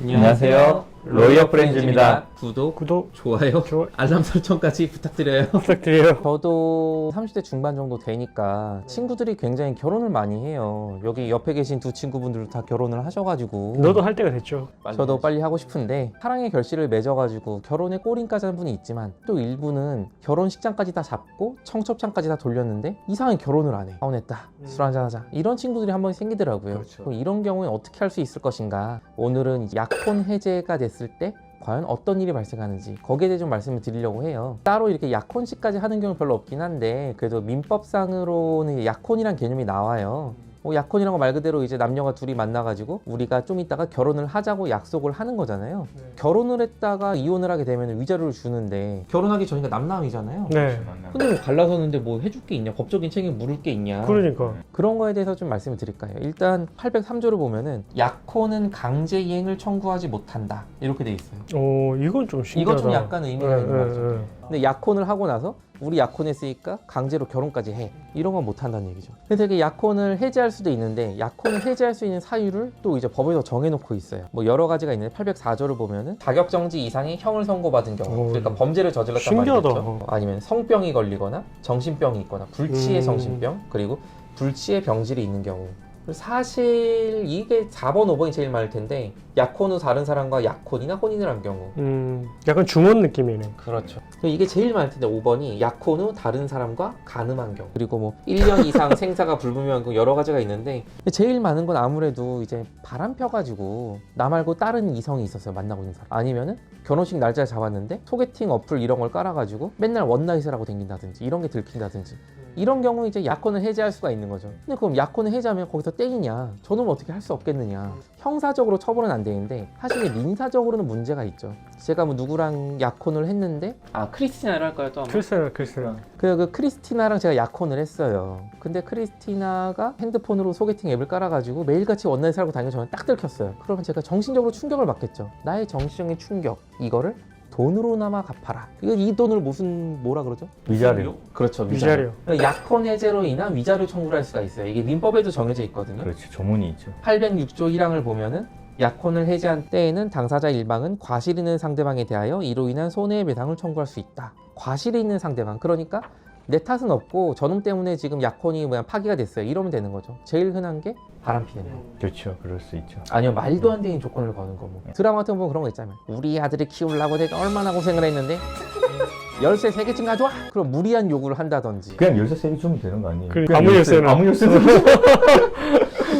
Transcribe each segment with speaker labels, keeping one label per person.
Speaker 1: 안녕하세요. 로이어 프렌즈입니다.
Speaker 2: 구독,
Speaker 1: 좋아요, 알람 설정까지 부탁드려요.
Speaker 2: 저도 30대 중반 정도 되니까 친구들이 굉장히 결혼을 많이 해요. 여기 옆에 계신 두 친구분들도 다 결혼을 하셔가지고
Speaker 3: 너도 할 때가 됐죠.
Speaker 2: 저도 빨리 하고 싶은데 사랑의 결실을 맺어가지고 결혼에 꼬린까지 한 분이 있지만 또 일부는 결혼식장까지 다 잡고 청첩장까지 다 돌렸는데 이상하게 결혼을 안 해. 파혼했다. 술 한잔 하자. 이런 친구들이 한 번 생기더라고요.
Speaker 1: 그렇죠.
Speaker 2: 그럼 이런 경우에 어떻게 할 수 있을 것인가. 오늘은 약혼 해제가 됐을 때 과연 어떤 일이 발생하는지 거기에 대해 좀 말씀을 드리려고 해요. 따로 이렇게 약혼식까지 하는 경우 별로 없긴 한데 그래도 민법상으로는 약혼이란 개념이 나와요. 약혼이란 거 말 그대로 이제 남녀가 둘이 만나가지고 우리가 좀 이따가 결혼을 하자고 약속을 하는 거잖아요. 결혼을 했다가 이혼을 하게 되면 위자료를 주는데 결혼하기 전이니까 남남이잖아요.
Speaker 3: 네.
Speaker 2: 근데 뭐 갈라서는데 뭐 해줄 게 있냐, 법적인 책임 물을 게 있냐,
Speaker 3: 그러니까.
Speaker 2: 그런 거에 대해서 좀 말씀을 드릴까요? 일단 803조를 보면은 약혼은 강제 이행을 청구하지 못한다 이렇게 돼 있어요.
Speaker 3: 이건 좀 신기하다.
Speaker 2: 이거 좀 약간 의미가 있는 것 같죠.
Speaker 3: 네.
Speaker 2: 근데 약혼을 하고 나서 우리 약혼했으니까 강제로 결혼까지 해, 이런 건 못한다는 얘기죠. 그래서 이게 약혼을 해제할 수도 있는데 약혼을 해제할 수 있는 사유를 또 이제 법에서 정해놓고 있어요. 뭐 여러 가지가 있는데 804조를 보면은 자격정지 이상의 형을 선고받은 경우, 그러니까 범죄를 저질렀단
Speaker 3: 신기하다.
Speaker 2: 말이죠. 아니면 성병이 걸리거나 정신병이 있거나 불치의 정신병, 그리고 불치의 병질이 있는 경우. 사실 이게 4번, 5번이 제일 많을 텐데 약혼 후 다른 사람과 약혼이나 혼인을 한 경우.
Speaker 3: 약간 중원 느낌이네.
Speaker 2: 그렇죠. 이게 제일 많을 텐데 5번이 약혼 후 다른 사람과 간음한 경우. 그리고 뭐 1년 이상 생사가 불분명한 경우 여러 가지가 있는데 제일 많은 건 아무래도 이제 바람 펴가지고 나 말고 다른 이성이 있었어요. 만나고 있는 사람. 아니면은 결혼식 날짜를 잡았는데 소개팅 어플 이런 걸 깔아가지고 맨날 원나잇을 하고 다닌다든지 이런 게 들킨다든지 이런 경우 이제 약혼을 해제할 수가 있는 거죠. 근데 그럼 약혼을 해제하면 거기서 땡이냐? 저놈 어떻게 할 수 없겠느냐? 형사적으로 처벌은 안 되는데 사실 민사적으로는 문제가 있죠. 제가 뭐 누구랑 약혼을 했는데 크리스티나를 할까요 또 한번?
Speaker 3: 글쎄요.
Speaker 2: 그 크리스티나랑 제가 약혼을 했어요. 근데 크리스티나가 핸드폰으로 소개팅 앱을 깔아가지고 매일같이 원나잇 살고 다니고 저는 딱 들켰어요. 그러면 제가 정신적으로 충격을 받겠죠. 나의 정신적인 충격, 이거를 돈으로나마 갚아라. 이 돈을 뭐라 그러죠?
Speaker 1: 위자료.
Speaker 2: 그렇죠,
Speaker 3: 위자료.
Speaker 2: 그러니까 약혼 해제로 인한 위자료 청구를 할 수가 있어요. 이게 민법에도 정해져 있거든요.
Speaker 1: 그렇지, 조문이 있죠.
Speaker 2: 806조 1항을 보면은 약혼을 해제한 때에는 당사자 일방은 과실 있는 상대방에 대하여 이로 인한 손해배상을 청구할 수 있다. 과실이 있는 상대방, 그러니까 내 탓은 없고 저놈 때문에 지금 약혼이 파기가 됐어요. 이러면 되는 거죠. 제일 흔한 게 바람피는 거.
Speaker 1: 그렇죠, 그럴 수 있죠.
Speaker 2: 아니요, 말도 안 되는 조건을 거는 거. 드라마 같은 거 보면 그런 거 있잖아요. 우리 아들을 키우려고 내가 얼마나 고생을 했는데 열쇠 3개쯤 가져와? 그럼 무리한 요구를 한다든지.
Speaker 1: 그냥 열쇠 세개 주면 되는 거 아니에요?
Speaker 3: 아무 열쇠는.
Speaker 1: 아무 열쇠는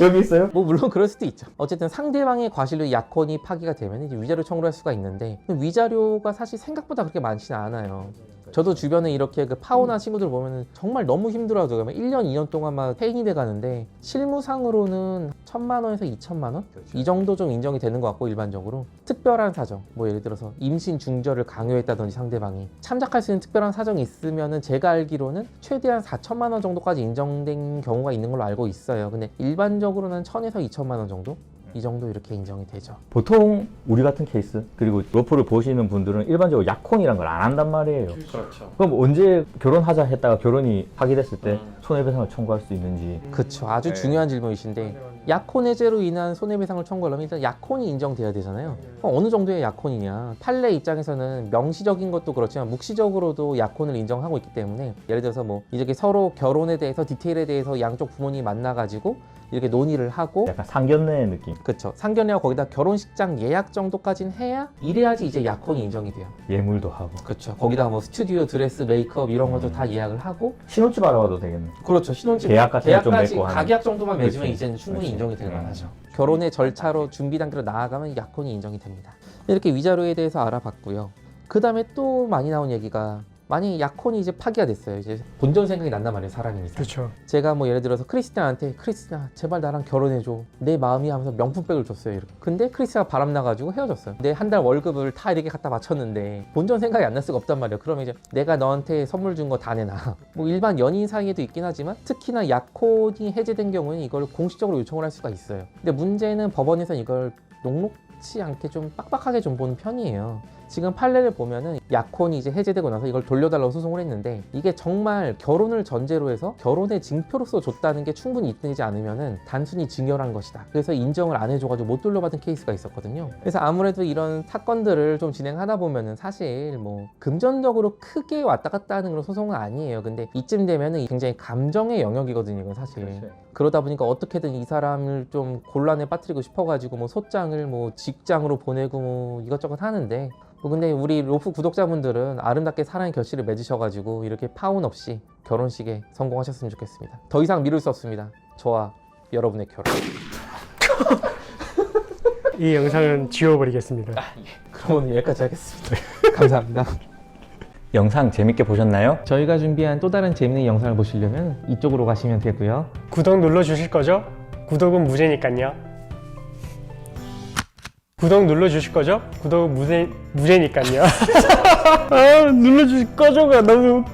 Speaker 1: 여기 있어요?
Speaker 2: 뭐 물론 그럴 수도 있죠. 어쨌든 상대방의 과실로 약혼이 파기가 되면 이제 위자료 청구를 할 수가 있는데 위자료가 사실 생각보다 그렇게 많지는 않아요. 저도 주변에 이렇게 파혼한 친구들 보면 정말 너무 힘들어하죠. 1년, 2년 동안 막 폐인이 돼 가는데 실무상으로는 1,000만 원에서 2,000만 원? 이 정도 좀 인정이 되는 것 같고 일반적으로. 특별한 사정, 뭐 예를 들어서 임신 중절을 강요했다든지 상대방이 참작할 수 있는 특별한 사정이 있으면은 제가 알기로는 최대한 4,000만 원 정도까지 인정된 경우가 있는 걸로 알고 있어요. 근데 일반적으로는 1,000에서 2,000만 원 정도? 이 정도 이렇게 인정이 되죠.
Speaker 1: 보통 우리 같은 케이스, 그리고 로프를 보시는 분들은 일반적으로 약혼이란 걸 안 한단 말이에요.
Speaker 2: 그렇죠.
Speaker 1: 그럼 언제 결혼하자 했다가 결혼이 파기됐을 때 손해배상을 청구할 수 있는지.
Speaker 2: 그렇죠. 아주 중요한 질문이신데 약혼 해제로 인한 손해배상을 청구하려면 일단 약혼이 인정돼야 되잖아요. 어느 정도의 약혼이냐. 판례 입장에서는 명시적인 것도 그렇지만 묵시적으로도 약혼을 인정하고 있기 때문에 예를 들어서 뭐 이렇게 서로 결혼에 대해서 디테일에 대해서 양쪽 부모님이 만나가지고 이렇게 논의를 하고
Speaker 1: 약간 상견례 느낌.
Speaker 2: 그렇죠. 상견례하고 거기다 결혼식장 예약 정도까지는 해야 이래야지 이제 약혼이 인정이 돼요.
Speaker 1: 예물도 하고.
Speaker 2: 그렇죠. 거기다 뭐 스튜디오, 드레스, 메이크업 이런 것도 다 예약을 하고.
Speaker 1: 신혼집 알아봐도 되겠네.
Speaker 2: 그렇죠. 신혼집
Speaker 1: 계약 같은 거 좀
Speaker 2: 계약까지
Speaker 1: 맺고 하는.
Speaker 2: 가계약 정도만 맺으면
Speaker 1: 그렇지.
Speaker 2: 이제는 충분히
Speaker 1: 그렇지.
Speaker 2: 인정이 될 만하죠. 결혼의 절차로 준비 단계로 나아가면 약혼이 인정이 됩니다. 이렇게 위자료에 대해서 알아봤고요. 그 다음에 또 많이 나온 얘기가 만약에 약혼이 이제 파기가 됐어요. 이제 본전 생각이 난단 말이에요, 사람이니까.
Speaker 3: 그렇죠.
Speaker 2: 제가 뭐 예를 들어서 크리스티나한테 크리스티나 제발 나랑 결혼해줘, 내 마음이 하면서 명품백을 줬어요. 이렇게. 근데 크리스티나가 바람나가지고 헤어졌어요. 내 한 달 월급을 다 이렇게 갖다 바쳤는데 본전 생각이 안 날 수가 없단 말이에요. 그러면 이제 내가 너한테 선물 준 거 다 내놔. 뭐 일반 연인 사이에도 있긴 하지만 특히나 약혼이 해제된 경우는 이걸 공식적으로 요청을 할 수가 있어요. 근데 문제는 법원에서는 이걸 녹록치 않게 좀 빡빡하게 좀 보는 편이에요. 지금 판례를 보면은 약혼이 이제 해제되고 나서 이걸 돌려달라고 소송을 했는데 이게 정말 결혼을 전제로 해서 결혼의 징표로서 줬다는 게 충분히 입증되지 않으면은 단순히 증여한 것이다. 그래서 인정을 안 해줘가지고 못 돌려받은 케이스가 있었거든요. 그래서 아무래도 이런 사건들을 좀 진행하다 보면은 사실 뭐 금전적으로 크게 왔다 갔다 하는 그런 소송은 아니에요. 근데 이쯤 되면은 굉장히 감정의 영역이거든요, 이건 사실.
Speaker 1: 그렇죠.
Speaker 2: 그러다 보니까 어떻게든 이 사람을 좀 곤란에 빠뜨리고 싶어가지고 뭐 소장을 뭐 직장으로 보내고 뭐 이것저것 하는데 뭐 근데 우리 로프 구독자분들은 아름답게 사랑의 결실을 맺으셔가지고 이렇게 파혼 없이 결혼식에 성공하셨으면 좋겠습니다. 더 이상 미룰 수 없습니다. 저와 여러분의 결혼.
Speaker 3: 이 영상은 지워버리겠습니다.
Speaker 2: 그럼 오늘 여기까지 하겠습니다. 감사합니다.
Speaker 1: 영상 재밌게 보셨나요?
Speaker 2: 저희가 준비한 또 다른 재밌는 영상을 보시려면 이쪽으로 가시면 되고요.
Speaker 3: 구독 눌러주실 거죠? 구독은 무제니까요. 구독 눌러주실 거죠? 구독은 무제니까요. 아, 눌러주실 거죠가 너무